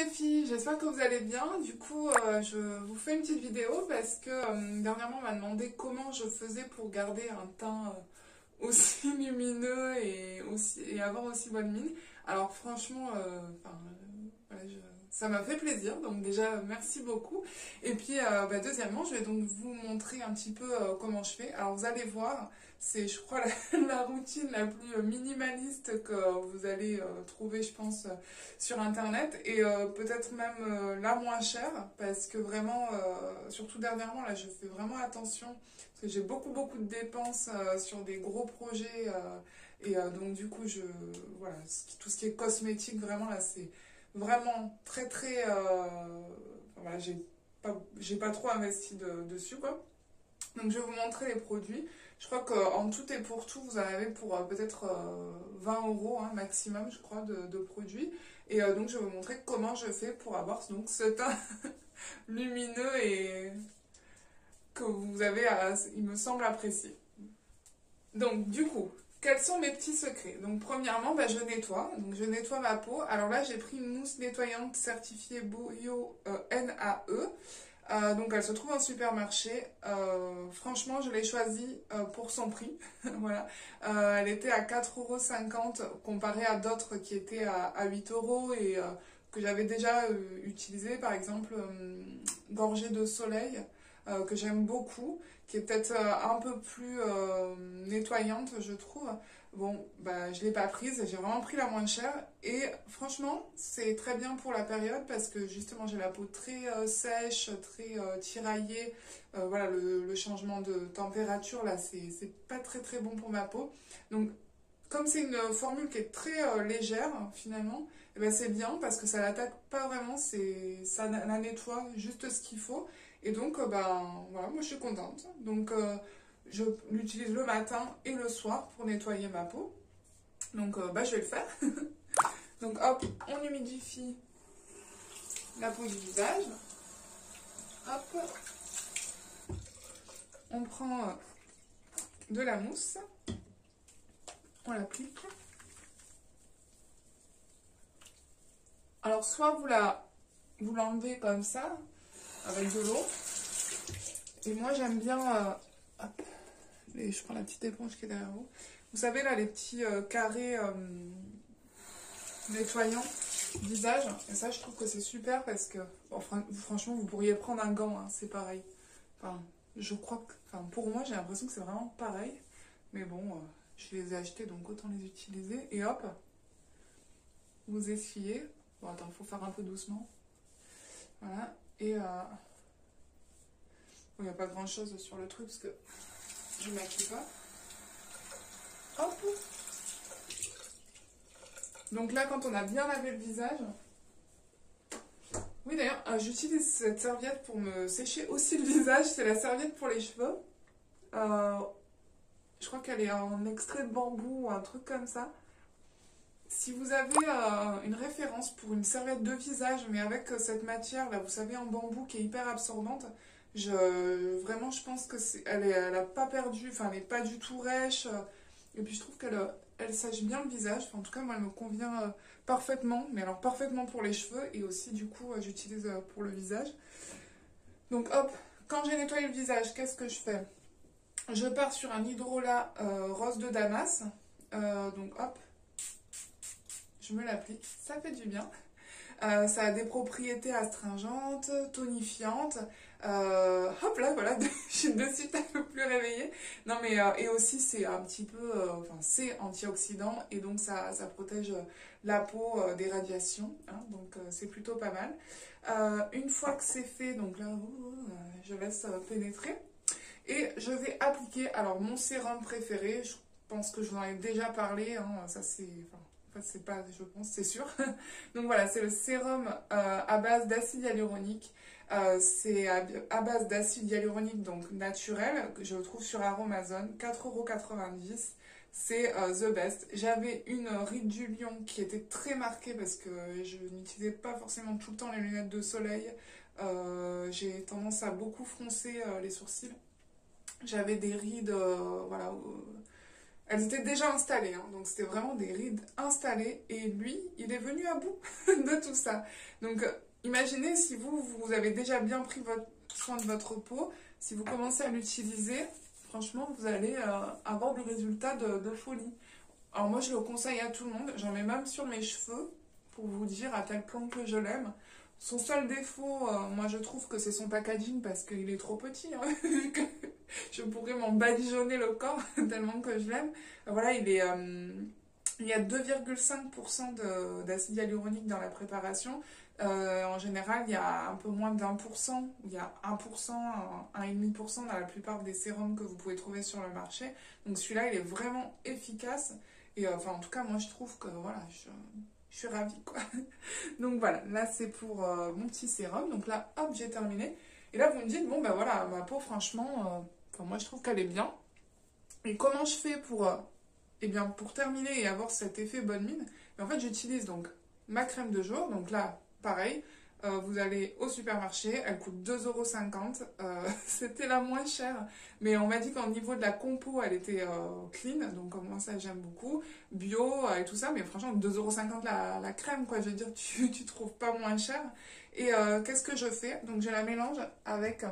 les filles, j'espère que vous allez bien. Du coup, je vous fais une petite vidéo parce que dernièrement on m'a demandé comment je faisais pour garder un teint aussi lumineux et avoir aussi bonne mine. Alors franchement, voilà, ça m'a fait plaisir, donc déjà merci beaucoup. Et puis deuxièmement, je vais donc vous montrer un petit peu comment je fais. Alors vous allez voir, c'est je crois la routine la plus minimaliste que vous allez trouver, je pense, sur internet et peut-être même la moins chère parce que vraiment, surtout dernièrement, là je fais vraiment attention parce que j'ai beaucoup de dépenses sur des gros projets donc du coup, voilà, tout ce qui est cosmétique, vraiment là c'est vraiment très voilà, j'ai pas trop investi dessus quoi. Donc je vais vous montrer les produits. Je crois qu'en tout et pour tout, vous en avez pour peut-être 20 € hein, maximum, je crois, de produits. Et donc je vais vous montrer comment je fais pour avoir donc ce teint lumineux et que vous avez, il me semble, apprécié. Donc du coup, quels sont mes petits secrets? Donc premièrement, je nettoie. Donc je nettoie ma peau. Alors là, j'ai pris une mousse nettoyante certifiée Bio NAE. Donc elle se trouve en supermarché. Franchement, je l'ai choisie pour son prix. Voilà. Elle était à 4,50 € comparée à d'autres qui étaient à 8 € et que j'avais déjà utilisé. Par exemple, Gorgée de Soleil, que j'aime beaucoup, qui est peut-être un peu plus nettoyante, je trouve. Bon, je ne l'ai pas prise, j'ai vraiment pris la moins chère. Et franchement, c'est très bien pour la période parce que justement, j'ai la peau très sèche, très tiraillée. Voilà, le changement de température, là, c'est pas très bon pour ma peau. Donc, comme c'est une formule qui est très légère, finalement, eh ben, c'est bien parce que ça l'attaque pas vraiment, ça la nettoie juste ce qu'il faut. Et donc, voilà, moi je suis contente. Donc, je l'utilise le matin et le soir pour nettoyer ma peau. Donc, je vais le faire. Donc, hop, on humidifie la peau du visage. Hop, on prend de la mousse. On l'applique. Alors, soit vous l'enlevez comme ça, avec de l'eau. Et moi, j'aime bien... hop, je prends la petite éponge qui est derrière vous. Vous savez, là, les petits carrés nettoyants visage. Et ça, je trouve que c'est super parce que, bon, franchement, vous pourriez prendre un gant, hein, c'est pareil. Enfin, je crois que... Enfin, pour moi, j'ai l'impression que c'est vraiment pareil. Mais bon, je les ai achetés, donc autant les utiliser. Et hop, vous essuyez. Bon, attends, il faut faire un peu doucement. Voilà. Et... il n'y a pas grand chose sur le truc parce que je ne maquille pas. Hop. Donc là, quand on a bien lavé le visage... Oui, d'ailleurs, j'utilise cette serviette pour me sécher aussi le visage. C'est la serviette pour les cheveux. Je crois qu'elle est en extrait de bambou ou un truc comme ça. Si vous avez une référence pour une serviette de visage, mais avec cette matière, là, vous savez, en bambou qui est hyper absorbante, vraiment, je pense que elle a pas perdu, enfin, elle n'est pas du tout rêche. Et puis, je trouve qu'elle sèche bien le visage. Enfin, en tout cas, moi, elle me convient parfaitement. Mais alors, parfaitement pour les cheveux. Et aussi, du coup, j'utilise pour le visage. Donc, hop, quand j'ai nettoyé le visage, qu'est-ce que je fais? Je pars sur un hydrolat rose de Damas. Donc, hop, je me l'applique. Ça fait du bien. Ça a des propriétés astringentes, tonifiantes. Hop là, voilà, je suis de suite un peu plus réveillée. Non mais, et aussi c'est un petit peu, enfin c'est antioxydant et donc ça protège la peau des radiations. Hein, donc c'est plutôt pas mal. Une fois que c'est fait, donc là, je laisse pénétrer. Et je vais appliquer, alors mon sérum préféré, je pense que je vous en ai déjà parlé, hein, ça c'est... Enfin, c'est pas, je pense, c'est sûr. Donc voilà, c'est le sérum à base d'acide hyaluronique. C'est à base d'acide hyaluronique, donc naturel, que je trouve sur Aromazone, 4,90 €. C'est the best. J'avais une ride du lion qui était très marquée parce que je n'utilisais pas forcément tout le temps les lunettes de soleil. J'ai tendance à beaucoup froncer les sourcils. J'avais des rides, voilà, elles étaient déjà installées, hein, donc c'était vraiment des rides installées, et lui, il est venu à bout de tout ça. Donc imaginez si vous avez déjà bien pris soin de votre peau, si vous commencez à l'utiliser, franchement, vous allez avoir des résultats de folie. Alors moi, je le conseille à tout le monde, j'en mets même sur mes cheveux, pour vous dire à tel point que je l'aime. Son seul défaut, moi je trouve que c'est son packaging parce qu'il est trop petit, hein, je pourrais m'en badigeonner le corps tellement que je l'aime. Voilà, il y a 2,5% d'acide hyaluronique dans la préparation. En général, il y a un peu moins d'1%, il y a 1%, 1,5% dans la plupart des sérums que vous pouvez trouver sur le marché. Donc celui-là, il est vraiment efficace. Et enfin, en tout cas, moi je trouve que voilà, je suis ravie, quoi. Donc voilà, là c'est pour mon petit sérum. Donc là, hop, j'ai terminé. Et là, vous me dites, bon ben voilà, ma peau, franchement, enfin, moi je trouve qu'elle est bien. Et comment je fais pour, eh bien, pour terminer et avoir cet effet bonne mine? Mais en fait, j'utilise donc ma crème de jour. Donc là, pareil, vous allez au supermarché, elle coûte 2,50 €. C'était la moins chère, mais on m'a dit qu'au niveau de la compo, elle était clean, donc moi ça j'aime beaucoup, bio et tout ça, mais franchement 2,50 € la crème, quoi, je veux dire, tu trouves pas moins cher. Et qu'est-ce que je fais? Donc je la mélange avec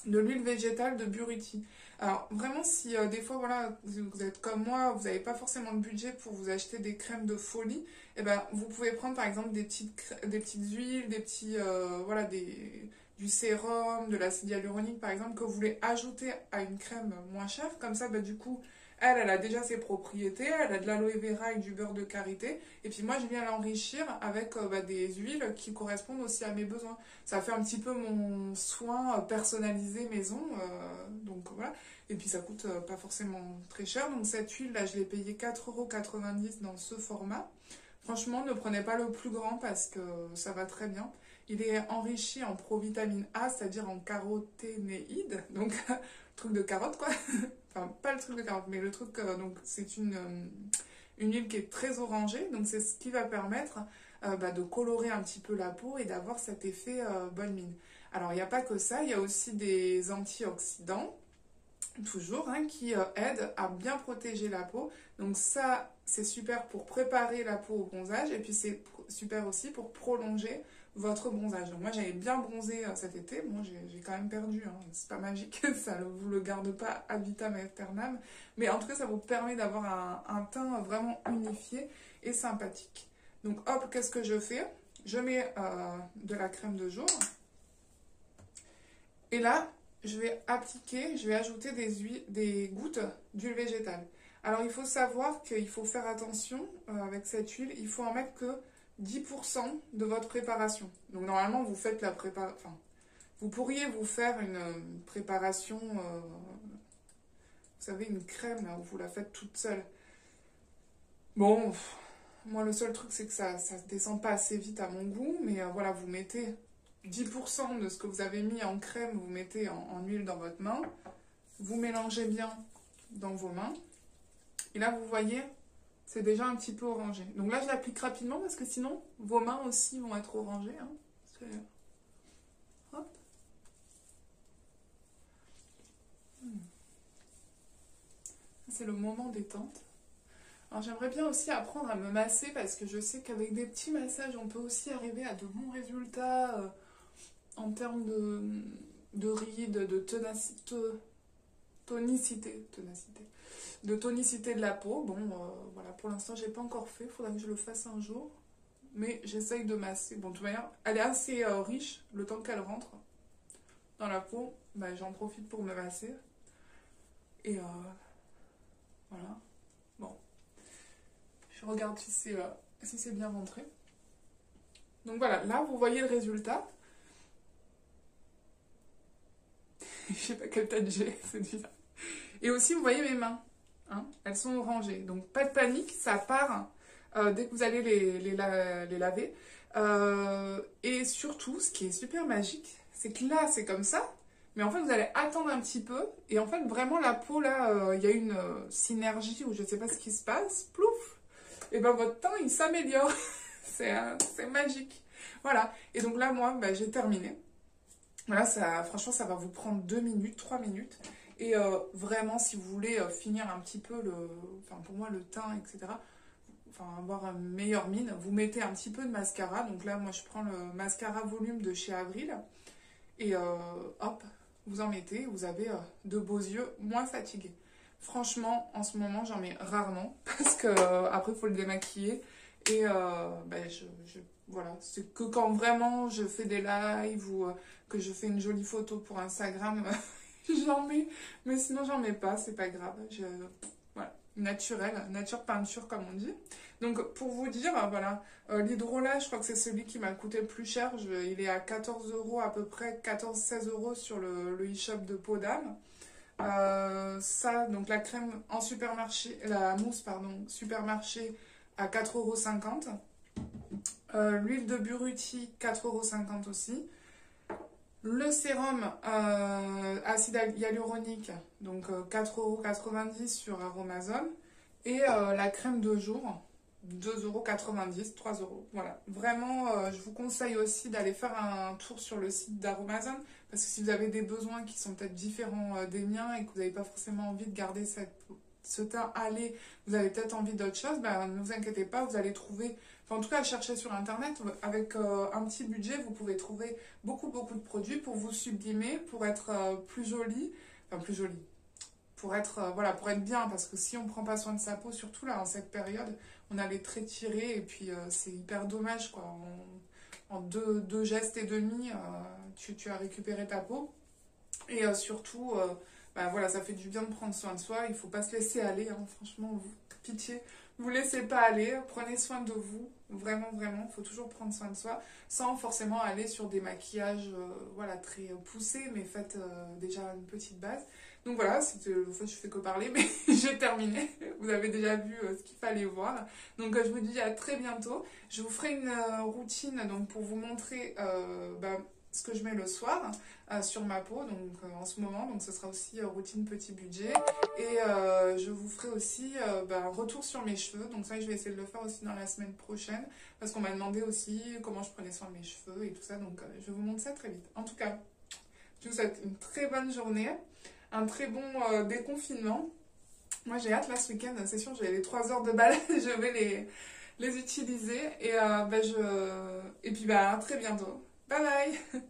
de l'huile végétale de Buriti. Alors vraiment, si des fois voilà, vous êtes comme moi, vous n'avez pas forcément le budget pour vous acheter des crèmes de folie, et ben vous pouvez prendre par exemple des petites huiles, des petits voilà, du sérum, de l'acide hyaluronique par exemple, que vous voulez ajouter à une crème moins chère. Comme ça, ben, du coup, elle a déjà ses propriétés, elle a de l'aloe vera et du beurre de karité. Et puis moi, je viens l'enrichir avec des huiles qui correspondent aussi à mes besoins. Ça fait un petit peu mon soin personnalisé maison. Donc voilà. Et puis ça coûte pas forcément très cher. Donc cette huile, là, je l'ai payée 4,90 € dans ce format. Franchement, ne prenez pas le plus grand parce que ça va très bien. Il est enrichi en provitamine A, c'est-à-dire en caroténéide. Donc, truc de carotte, quoi. Enfin, pas le truc de carotte, mais le truc, donc c'est une huile qui est très orangée, donc c'est ce qui va permettre de colorer un petit peu la peau et d'avoir cet effet bonne mine. Alors, il n'y a pas que ça, il y a aussi des antioxydants, toujours, hein, qui aident à bien protéger la peau. Donc ça, c'est super pour préparer la peau au bronzage, et puis c'est super aussi pour prolonger votre bronzage. Donc moi j'avais bien bronzé cet été, bon j'ai quand même perdu, hein. C'est pas magique, ça ne vous le garde pas ad vitam aeternam, mais en tout cas ça vous permet d'avoir un teint vraiment unifié et sympathique. Donc hop, qu'est-ce que je fais? Je mets de la crème de jour, et là je vais ajouter des gouttes d'huile végétale. Alors il faut savoir qu'il faut faire attention avec cette huile, il faut en mettre que 10% de votre préparation. Donc normalement, vous faites la préparation. Enfin, vous pourriez vous faire une préparation, vous savez, une crème, là, où vous la faites toute seule. Bon, moi le seul truc, c'est que ça ne descend pas assez vite à mon goût, mais voilà, vous mettez 10% de ce que vous avez mis en crème, vous mettez en huile dans votre main, vous mélangez bien dans vos mains, et là, vous voyez, c'est déjà un petit peu orangé. Donc là, je l'applique rapidement parce que sinon, vos mains aussi vont être orangées. Hein. Hop. C'est le moment détente. Alors j'aimerais bien aussi apprendre à me masser parce que je sais qu'avec des petits massages, on peut aussi arriver à de bons résultats en termes de rides, de tonicité. De tonicité de la peau. Bon, voilà, pour l'instant, j'ai pas encore fait. Il faudra que je le fasse un jour. Mais j'essaye de masser. Bon, de toute manière, elle est assez riche. Le temps qu'elle rentre dans la peau, bah, j'en profite pour me masser. Et voilà. Bon. Je regarde si c'est bien rentré. Donc voilà, là, vous voyez le résultat. Je sais pas quelle tête j'ai, c'est bizarre. Et aussi, vous voyez mes mains. Hein, elles sont orangées. Donc, pas de panique, ça part dès que vous allez les laver. Et surtout, ce qui est super magique, c'est que là, c'est comme ça. Mais en fait, vous allez attendre un petit peu. Et en fait, vraiment, la peau, là, il y a une synergie ou je ne sais pas ce qui se passe. Plouf! Et ben votre teint, il s'améliore. C'est magique. Voilà. Et donc là, moi, bah, j'ai terminé. Voilà, franchement, ça va vous prendre 2 minutes, 3 minutes. Et vraiment, si vous voulez finir un petit peu enfin pour moi le teint, etc., enfin avoir une meilleure mine, vous mettez un petit peu de mascara. Donc là, moi je prends le mascara volume de chez Avril. Et hop, vous en mettez, vous avez de beaux yeux moins fatigués. Franchement, en ce moment, j'en mets rarement parce que après, il faut le démaquiller. Et ben, voilà, c'est que quand vraiment je fais des lives ou que je fais une jolie photo pour Instagram, j'en mets. Mais sinon, j'en mets pas, c'est pas grave. Voilà, naturel, nature peinture comme on dit. Donc pour vous dire, voilà, l'hydrolat, je crois que c'est celui qui m'a coûté le plus cher. Il est à 14 euros à peu près, 14-16 euros sur le e-shop de Peau d'Âme. Ça, donc la crème en supermarché, la mousse, pardon, supermarché à 4,50 €. L'huile de Burruti, 4,50 € aussi. Le sérum acide hyaluronique, donc 4,90 € sur Aromazone. Et la crème de jour, 2,90 €, 3 €. Voilà. Vraiment, je vous conseille aussi d'aller faire un tour sur le site d'Aromazone. Parce que si vous avez des besoins qui sont peut-être différents des miens et que vous n'avez pas forcément envie de garder ce teint allé, vous avez peut-être envie d'autre chose, ben, ne vous inquiétez pas, vous allez trouver, enfin, en tout cas, chercher sur Internet, avec un petit budget, vous pouvez trouver beaucoup de produits pour vous sublimer, pour être plus jolie, enfin plus jolie, pour être, voilà, pour être bien, parce que si on ne prend pas soin de sa peau, surtout là, en cette période, on a les traits tirés, et puis c'est hyper dommage, quoi. En deux gestes et demi, tu as récupéré ta peau. Et surtout, bah voilà, ça fait du bien de prendre soin de soi. Il ne faut pas se laisser aller, hein. Franchement, pitié. Ne vous laissez pas aller. Prenez soin de vous. Vraiment, vraiment. Il faut toujours prendre soin de soi. Sans forcément aller sur des maquillages voilà, très poussés. Mais faites déjà une petite base. Donc voilà, je fais que parler. Mais j'ai terminé. Vous avez déjà vu ce qu'il fallait voir. Donc je vous dis à très bientôt. Je vous ferai une routine donc, pour vous montrer bah, ce que je mets le soir sur ma peau donc en ce moment, donc ce sera aussi routine petit budget. Et je vous ferai aussi un retour sur mes cheveux, donc ça je vais essayer de le faire aussi dans la semaine prochaine parce qu'on m'a demandé aussi comment je prenais soin de mes cheveux et tout ça, donc je vous montre ça très vite. En tout cas, je vous souhaite une très bonne journée, un très bon déconfinement. Moi j'ai hâte là ce week-end, c'est sûr, j'ai les 3 heures de balade, je vais les utiliser et, et puis à très bientôt. Bye bye.